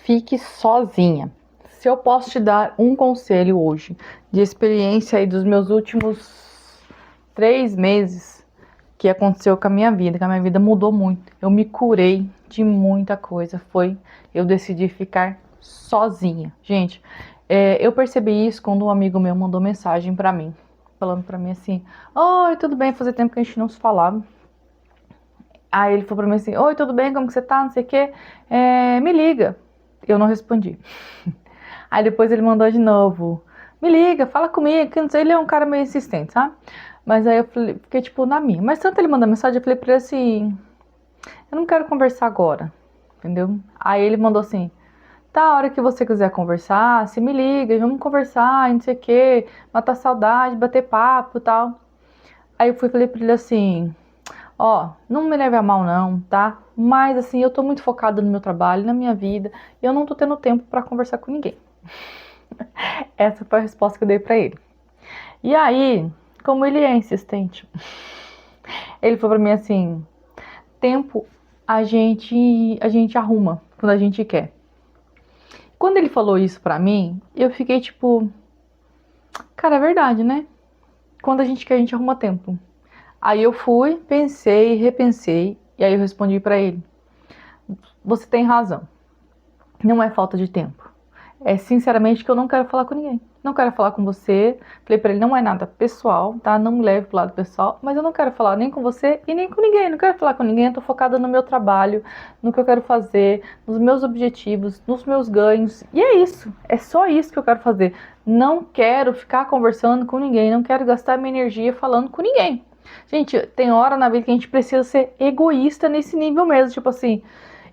fique sozinha. Se eu posso te dar um conselho hoje, de experiência aí dos meus últimos 3 meses, que aconteceu com a minha vida, que a minha vida mudou muito. Eu me curei de muita coisa, eu decidi ficar sozinha. Gente, eu percebi isso quando um amigo meu mandou mensagem pra mim, falando pra mim assim: oi, tudo bem? Fazia tempo que a gente não se falava. Aí ele falou pra mim assim: oi, tudo bem? Como que você tá? Não sei o quê. Me liga. Eu não respondi. Aí depois ele mandou de novo: me liga, fala comigo. Que não sei, ele é um cara meio insistente, sabe? Mas aí eu fiquei tipo na minha. Mas tanto ele mandou mensagem, eu falei pra ele assim: eu não quero conversar agora, entendeu? Aí ele mandou assim: tá, a hora que você quiser conversar, se me liga, vamos conversar, não sei o quê, matar saudade, bater papo e tal. Aí eu falei pra ele assim: ó, não me leve a mal não, tá? Mas assim, eu tô muito focada no meu trabalho, na minha vida, e eu não tô tendo tempo pra conversar com ninguém. Essa foi a resposta que eu dei pra ele. E aí, como ele é insistente, ele falou pra mim assim: tempo a gente arruma quando a gente quer. Quando ele falou isso pra mim, eu fiquei tipo, cara, é verdade, né? Quando a gente quer, a gente arruma tempo. Aí eu fui, pensei, repensei, e aí eu respondi pra ele: você tem razão. Não é falta de tempo. É sinceramente que eu não quero falar com ninguém. Não quero falar com você. Falei pra ele: não é nada pessoal, tá? Não me leve pro lado pessoal, mas eu não quero falar nem com você e nem com ninguém. Não quero falar com ninguém. Eu tô focada no meu trabalho, no que eu quero fazer, nos meus objetivos, nos meus ganhos. E é isso. É só isso que eu quero fazer. Não quero ficar conversando com ninguém. Não quero gastar minha energia falando com ninguém. Gente, tem hora na vida que a gente precisa ser egoísta nesse nível mesmo. Tipo assim,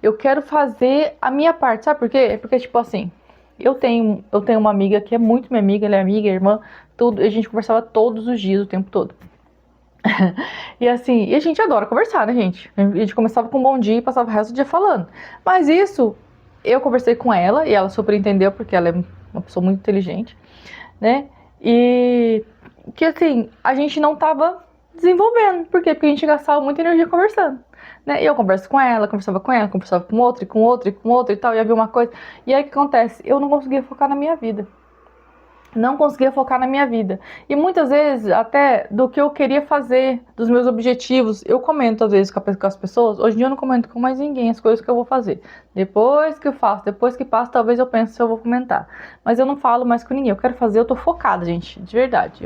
eu quero fazer a minha parte. Sabe por quê? Porque, tipo assim, eu tenho uma amiga que é muito minha amiga, ela é amiga, irmã, tudo. A gente conversava todos os dias, o tempo todo. E assim, e a gente adora conversar, né, gente? A gente começava com um bom dia e passava o resto do dia falando. Mas isso, eu conversei com ela e ela super entendeu, porque ela é uma pessoa muito inteligente, né? E que assim, a gente não tava desenvolvendo. Por quê? Porque a gente gastava muita energia conversando. Né? E eu converso com ela, conversava com ela, conversava com outro, e com outro, e com outro e tal, e havia uma coisa. E aí o que acontece? Eu não conseguia focar na minha vida. Não conseguia focar na minha vida. E muitas vezes, até do que eu queria fazer, dos meus objetivos, eu comento às vezes com as pessoas. Hoje em dia eu não comento com mais ninguém as coisas que eu vou fazer. Depois que eu faço, depois que passo, talvez eu pense se eu vou comentar. Mas eu não falo mais com ninguém. Eu quero fazer, eu tô focada, gente, de verdade.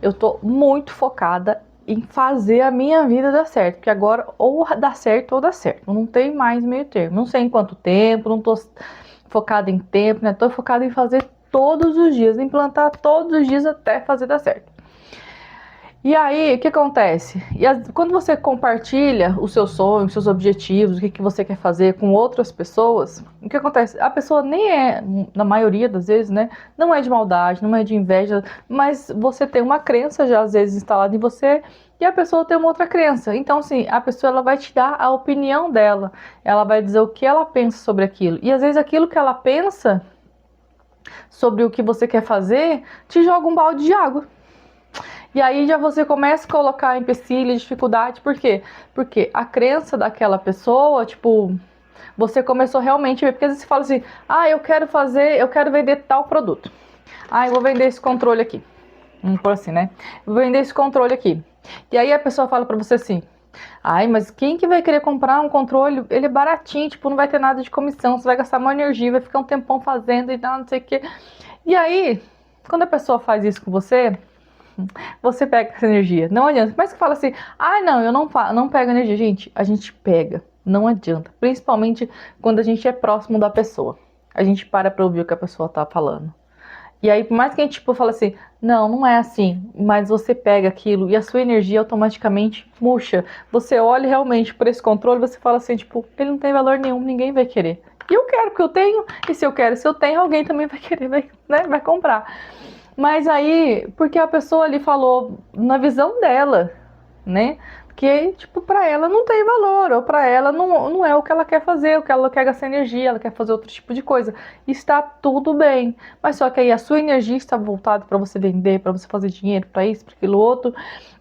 Eu tô muito focada em fazer a minha vida dar certo. Porque agora ou dá certo ou dá certo. Não tem mais meio termo. Não sei em quanto tempo, não tô focada em tempo, né? Tô focada em fazer todos os dias, implantar todos os dias até fazer dar certo. E aí, o que acontece? Quando você compartilha os seus sonhos, os seus objetivos, o que você quer fazer com outras pessoas, o que acontece? A pessoa nem é, na maioria das vezes, né? Não é de maldade, não é de inveja, mas você tem uma crença já às vezes instalada em você e a pessoa tem uma outra crença. Então, assim, a pessoa ela vai te dar a opinião dela, ela vai dizer o que ela pensa sobre aquilo. E às vezes aquilo que ela pensa sobre o que você quer fazer, te joga um balde de água. E aí já você começa a colocar empecilho, dificuldade, por quê? Porque a crença daquela pessoa, tipo, você começou realmente a ver, porque às vezes você fala assim: ah, eu quero vender tal produto. Ah, eu vou vender esse controle aqui. Vamos por assim, né? Vou vender esse controle aqui. E aí a pessoa fala pra você assim: ai, mas quem que vai querer comprar um controle? Ele é baratinho, tipo, não vai ter nada de comissão, você vai gastar uma energia, vai ficar um tempão fazendo e tal, não sei o quê. E aí, quando a pessoa faz isso com você, você pega essa energia. Não adianta. Mas que fala assim: ai, não, eu não pego energia. Gente, a gente pega. Não adianta. Principalmente quando a gente é próximo da pessoa. A gente para pra ouvir o que a pessoa tá falando. E aí, por mais que a gente tipo, fala assim: não, não é assim, mas você pega aquilo e a sua energia automaticamente murcha. Você olha realmente por esse controle, você fala assim, tipo, ele não tem valor nenhum, ninguém vai querer. E eu quero porque eu tenho, e se eu quero, se eu tenho, alguém também vai querer, vai comprar. Mas aí, porque a pessoa ali falou na visão dela, né? Que, tipo, pra ela não tem valor, ou pra ela não é o que ela quer fazer, o que ela quer gastar energia, ela quer fazer outro tipo de coisa. Está tudo bem. Mas só que aí a sua energia está voltada para você vender, para você fazer dinheiro, para isso, para aquilo outro.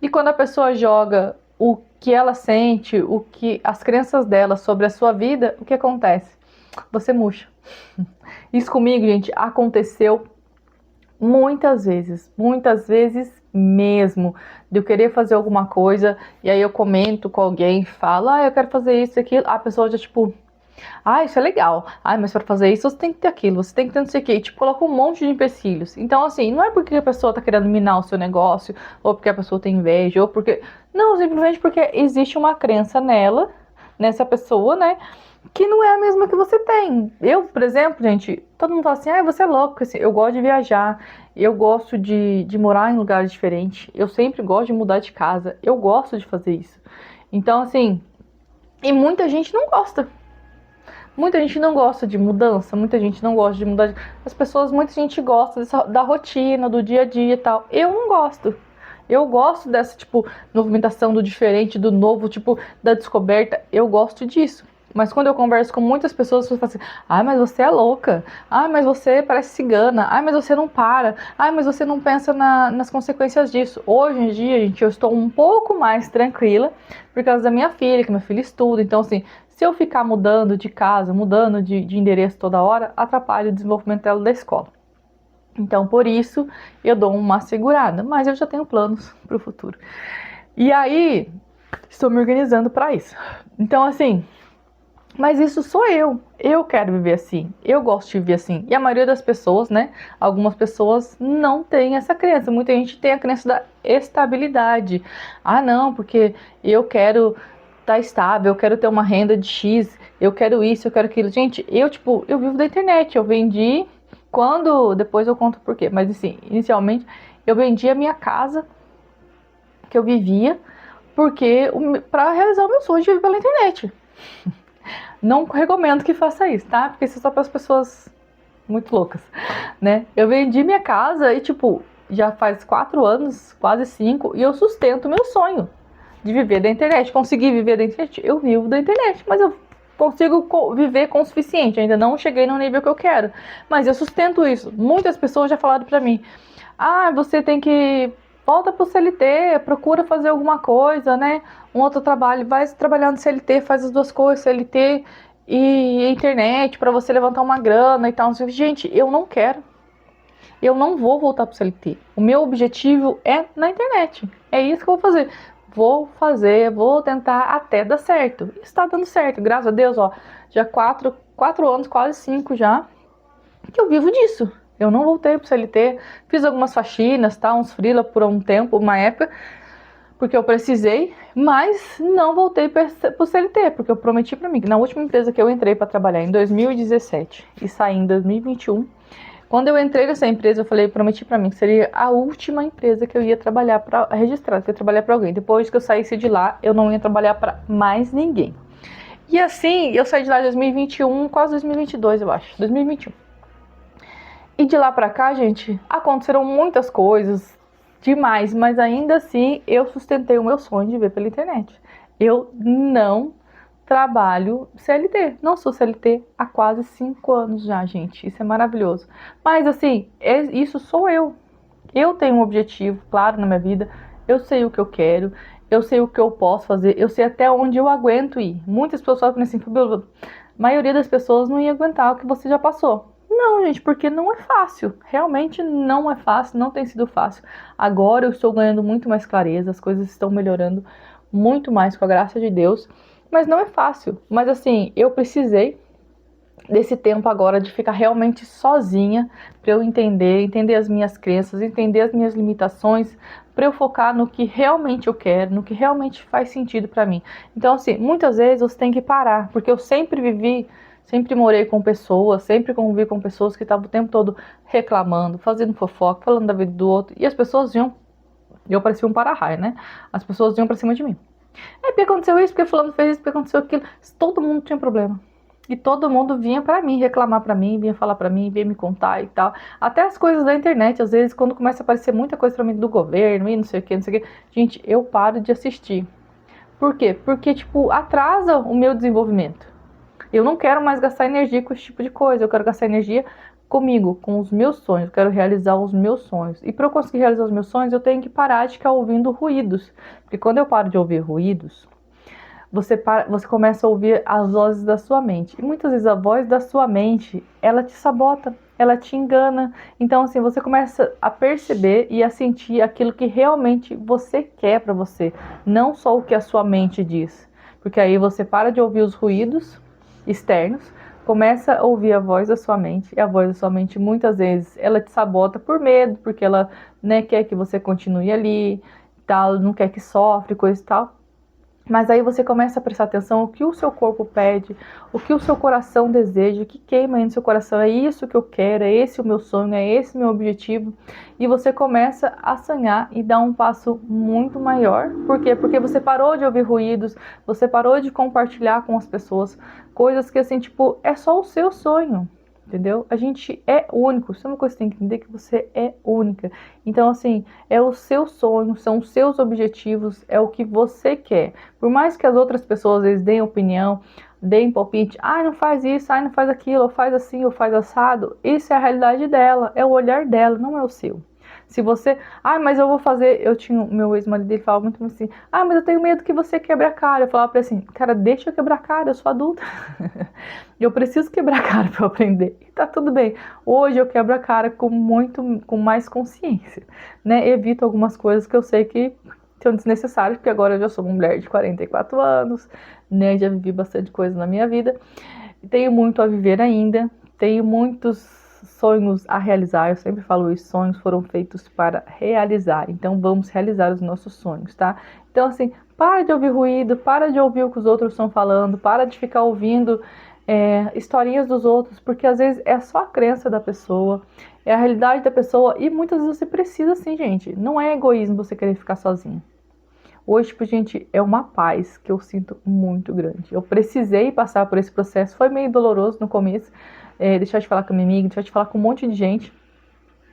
E quando a pessoa joga o que ela sente, o que as crenças dela sobre a sua vida, o que acontece? você murcha. Isso comigo, gente, aconteceu muitas vezes mesmo, de eu querer fazer alguma coisa, e aí eu comento com alguém, falo, eu quero fazer isso, aquilo, a pessoa já tipo, isso é legal, mas para fazer isso você tem que ter aquilo, você tem que ter não sei o que, e, tipo, coloca um monte de empecilhos. Então assim, não é porque a pessoa tá querendo minar o seu negócio, ou porque a pessoa tem inveja, ou porque, não, simplesmente porque existe uma crença nela, nessa pessoa, né, que não é a mesma que você tem. Eu, por exemplo, gente, todo mundo fala assim, você é louco, assim, eu gosto de viajar, eu gosto de morar em lugares diferentes, eu sempre gosto de mudar de casa, eu gosto de fazer isso. Então, assim, e muita gente não gosta. Muita gente não gosta de mudança, muita gente não gosta de mudar. As pessoas, muita gente gosta da rotina, do dia a dia e tal. Eu não gosto. Eu gosto dessa, tipo, movimentação do diferente, do novo, tipo, da descoberta. Eu gosto disso. Mas quando eu converso com muitas pessoas, as pessoas falam assim, mas você é louca. Mas você parece cigana. Mas você não para. Mas você não pensa nas consequências disso. Hoje em dia, gente, eu estou um pouco mais tranquila por causa da minha filha, que minha filha estuda. Então, assim, se eu ficar mudando de casa, mudando de endereço toda hora, atrapalha o desenvolvimento dela da escola. Então, por isso, eu dou uma segurada. Mas eu já tenho planos para o futuro. E aí, estou me organizando para isso. Então, assim, mas isso sou eu. Eu quero viver assim. Eu gosto de viver assim. E a maioria das pessoas, né? Algumas pessoas não têm essa crença. Muita gente tem a crença da estabilidade. Não, porque eu quero estar estável, eu quero ter uma renda de X, eu quero isso, eu quero aquilo. Gente, eu vivo da internet. Eu vendi depois eu conto por quê. Mas assim, inicialmente, eu vendi a minha casa que eu vivia porque para realizar o meu sonho de viver pela internet. Não recomendo que faça isso, tá? Porque isso é só para as pessoas muito loucas, né? Eu vendi minha casa e, tipo, já faz 4 anos, quase 5, e eu sustento meu sonho de viver da internet. Consegui viver da internet? Eu vivo da internet, mas eu consigo viver com o suficiente. Ainda não cheguei no nível que eu quero, mas eu sustento isso. Muitas pessoas já falaram pra mim, você tem que... Volta pro CLT, procura fazer alguma coisa, né? Um outro trabalho, vai trabalhar no CLT, faz as duas coisas, CLT e internet, para você levantar uma grana e tal. Gente, eu não quero. Eu não vou voltar pro CLT. O meu objetivo é na internet. É isso que eu vou fazer. Vou tentar até dar certo. Está dando certo, graças a Deus, ó. Já 4 anos, quase 5 já, que eu vivo disso. Eu não voltei pro CLT, fiz algumas faxinas, tá, uns freela por um tempo, uma época, porque eu precisei, mas não voltei pro CLT, porque eu prometi pra mim que na última empresa que eu entrei pra trabalhar em 2017 e saí em 2021, quando eu entrei nessa empresa, prometi pra mim que seria a última empresa que eu ia trabalhar pra registrar, que eu ia trabalhar pra alguém. Depois que eu saísse de lá, eu não ia trabalhar pra mais ninguém. E assim, eu saí de lá em 2021, quase 2022, eu acho, 2021. E de lá pra cá, gente, aconteceram muitas coisas, demais, mas ainda assim eu sustentei o meu sonho de viver pela internet. Eu não trabalho CLT, não sou CLT há quase 5 anos já, gente, isso é maravilhoso. Mas assim, isso sou eu. Eu tenho um objetivo claro na minha vida, eu sei o que eu quero, eu sei o que eu posso fazer, eu sei até onde eu aguento ir. Muitas pessoas falam assim, a maioria das pessoas não ia aguentar o que você já passou. Não, gente, porque não é fácil. Realmente não é fácil, não tem sido fácil. Agora eu estou ganhando muito mais clareza, as coisas estão melhorando muito mais com a graça de Deus. Mas não é fácil. Mas assim, eu precisei desse tempo agora de ficar realmente sozinha para eu entender as minhas crenças, entender as minhas limitações, para eu focar no que realmente eu quero, no que realmente faz sentido para mim. Então assim, muitas vezes você tem que parar, porque eu sempre morei com pessoas, sempre convivi com pessoas que estavam o tempo todo reclamando, fazendo fofoca, falando da vida do outro, e as pessoas iam, eu parecia um para-raio, né? As pessoas iam pra cima de mim. Porque aconteceu isso, porque fulano fez isso, porque aconteceu aquilo. Todo mundo tinha problema. E todo mundo vinha pra mim, reclamar pra mim, vinha falar pra mim, vinha me contar e tal. Até as coisas da internet, às vezes, quando começa a aparecer muita coisa pra mim do governo e não sei o que, não sei o que. Gente, eu paro de assistir. Por quê? Porque, tipo, atrasa o meu desenvolvimento. Eu não quero mais gastar energia com esse tipo de coisa. Eu quero gastar energia comigo, com os meus sonhos. Eu quero realizar os meus sonhos. E para eu conseguir realizar os meus sonhos, eu tenho que parar de ficar ouvindo ruídos. Porque quando eu paro de ouvir ruídos, você começa a ouvir as vozes da sua mente. E muitas vezes a voz da sua mente, ela te sabota, ela te engana. Então, assim, você começa a perceber e a sentir aquilo que realmente você quer para você, não só o que a sua mente diz. Porque aí você para de ouvir os ruídos externos, começa a ouvir a voz da sua mente, e a voz da sua mente muitas vezes ela te sabota por medo, porque ela, né, quer que você continue ali, tal, não quer que sofre, coisa e tal. Mas aí você começa a prestar atenção o que o seu corpo pede, o que o seu coração deseja, o que queima aí no seu coração, é isso que eu quero, é esse o meu sonho, é esse o meu objetivo. E você começa a sonhar e dar um passo muito maior. Por quê? Porque você parou de ouvir ruídos, você parou de compartilhar com as pessoas coisas que assim, tipo, é só o seu sonho. Entendeu? A gente é único. Isso é uma coisa que você tem que entender, que você é única. Então, assim, é o seu sonho, são os seus objetivos, é o que você quer. Por mais que as outras pessoas às vezes deem opinião, deem palpite, ai, não faz isso, ai, não faz aquilo, ou faz assim, ou faz assado, isso é a realidade dela, é o olhar dela, não é o seu. Se você, mas eu vou fazer, eu tinha, meu ex-marido, ele falava muito assim, mas eu tenho medo que você quebre a cara. Eu falava pra ele assim, cara, deixa eu quebrar a cara, eu sou adulta. Eu preciso quebrar a cara pra eu aprender. E tá tudo bem. Hoje eu quebro a cara com mais consciência, né? Evito algumas coisas que eu sei que são desnecessárias, porque agora eu já sou uma mulher de 44 anos, né? Já vivi bastante coisa na minha vida. Tenho muito a viver ainda, tenho muitos sonhos a realizar, eu sempre falo isso, sonhos foram feitos para realizar, então vamos realizar os nossos sonhos, tá? Então assim, para de ouvir ruído, para de ouvir o que os outros estão falando, para de ficar ouvindo historinhas dos outros, porque às vezes é só a crença da pessoa, é a realidade da pessoa, e muitas vezes você precisa sim, gente, não é egoísmo você querer ficar sozinho. Hoje, tipo, gente, é uma paz que eu sinto muito grande. Eu precisei passar por esse processo, foi meio doloroso no começo, deixar de falar com a minha amiga, deixar de falar com um monte de gente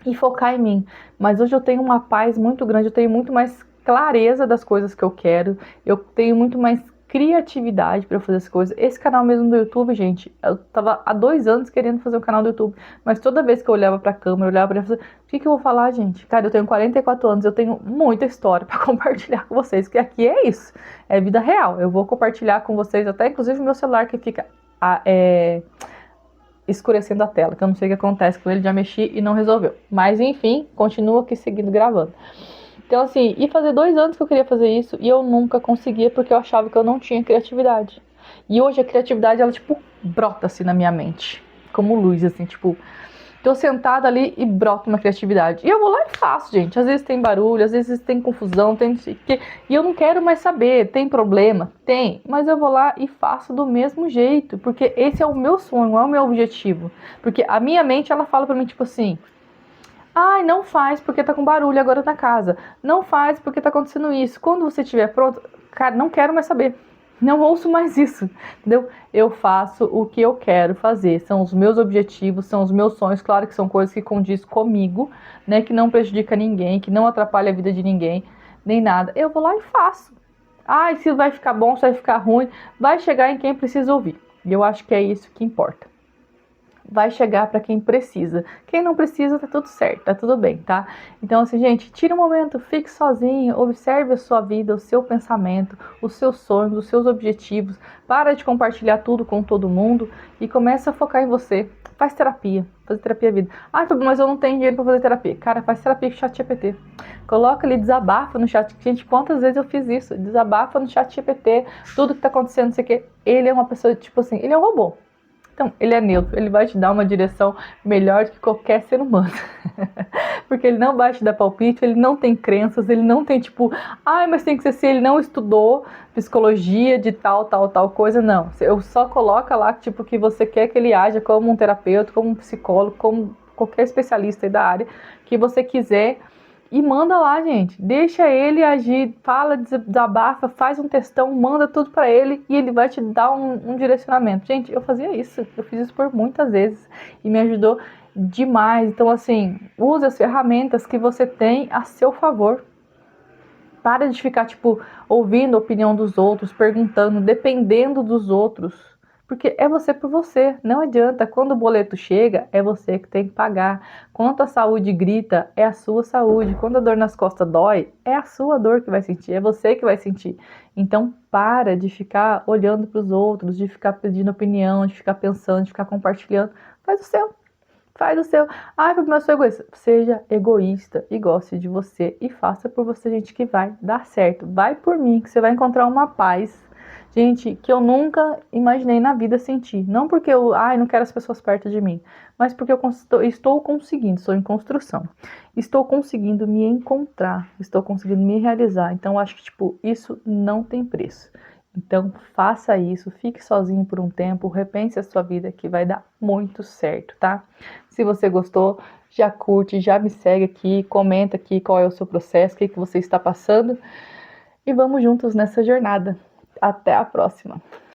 e focar em mim. Mas hoje eu tenho uma paz muito grande, eu tenho muito mais clareza das coisas que eu quero, eu tenho muito mais criatividade para fazer as coisas. Esse canal mesmo do YouTube, gente, eu tava há 2 anos querendo fazer um canal do YouTube, mas toda vez que eu olhava pra câmera, eu olhava pra ela, o que eu vou falar, gente? Cara, eu tenho 44 anos, eu tenho muita história para compartilhar com vocês, que aqui é isso, é vida real. Eu vou compartilhar com vocês, até inclusive o meu celular que fica escurecendo a tela, que eu não sei o que acontece com ele, já mexi e não resolveu. Mas enfim, continua aqui seguindo gravando. Então assim, e fazer 2 anos que eu queria fazer isso e eu nunca conseguia porque eu achava que eu não tinha criatividade. E hoje a criatividade, ela tipo, brota assim na minha mente, como luz, assim, tipo, tô sentada ali e brota uma criatividade. E eu vou lá e faço, gente. Às vezes tem barulho, às vezes tem confusão, tem e eu não quero mais saber, tem problema? Tem, mas eu vou lá e faço do mesmo jeito, porque esse é o meu sonho, é o meu objetivo. Porque a minha mente, ela fala pra mim, tipo assim, não faz porque tá com barulho agora na casa. Não faz porque tá acontecendo isso. Quando você estiver pronto, cara, não quero mais saber. Não ouço mais isso, entendeu? Eu faço o que eu quero fazer. São os meus objetivos, são os meus sonhos. Claro que são coisas que condiz comigo, né? Que não prejudica ninguém, que não atrapalha a vida de ninguém, nem nada. Eu vou lá e faço. Se vai ficar bom, se vai ficar ruim, vai chegar em quem precisa ouvir. E eu acho que é isso que importa. Vai chegar para quem precisa. Quem não precisa, tá tudo certo, tá tudo bem, tá? Então, assim, gente, tira um momento, fique sozinho, observe a sua vida, o seu pensamento, os seus sonhos, os seus objetivos. Para de compartilhar tudo com todo mundo e começa a focar em você. Faz terapia, fazer terapia vida. Mas eu não tenho dinheiro para fazer terapia. Cara, faz terapia com o ChatGPT. Coloca ali, desabafa no chat. Gente, quantas vezes eu fiz isso? Desabafa no ChatGPT, tudo que tá acontecendo, não sei o quê. Ele é uma pessoa, tipo assim, ele é um robô. Então, ele é neutro, ele vai te dar uma direção melhor do que qualquer ser humano. Porque ele não vai te dar palpite, ele não tem crenças, ele não tem tipo, mas tem que ser assim, ele não estudou psicologia de tal coisa, não. Eu só coloca lá, tipo, que você quer que ele haja como um terapeuta, como um psicólogo, como qualquer especialista aí da área que você quiser. E manda lá, gente. Deixa ele agir, fala, desabafa, faz um textão, manda tudo pra ele e ele vai te dar um direcionamento. Gente, eu fazia isso. Eu fiz isso por muitas vezes e me ajudou demais. Então, assim, use as ferramentas que você tem a seu favor. Para de ficar, tipo, ouvindo a opinião dos outros, perguntando, dependendo dos outros. Porque é você por você, não adianta. Quando o boleto chega, é você que tem que pagar. Quando a saúde grita, é a sua saúde. Quando a dor nas costas dói, é a sua dor que vai sentir, é você que vai sentir. Então, para de ficar olhando para os outros, de ficar pedindo opinião, de ficar pensando, de ficar compartilhando. Faz o seu. Faz o seu. Ai, mas eu sou egoísta. Seja egoísta e goste de você. E faça por você, gente, que vai dar certo. Vai por mim, que você vai encontrar uma paz. Gente, que eu nunca imaginei na vida sentir. Não porque eu, não quero as pessoas perto de mim. Mas porque eu estou conseguindo, estou em construção. Estou conseguindo me encontrar. Estou conseguindo me realizar. Então, eu acho que, tipo, isso não tem preço. Então, faça isso, fique sozinho por um tempo, repense a sua vida que vai dar muito certo, tá? Se você gostou, já curte, já me segue aqui, comenta aqui qual é o seu processo, o que você está passando e vamos juntos nessa jornada. Até a próxima!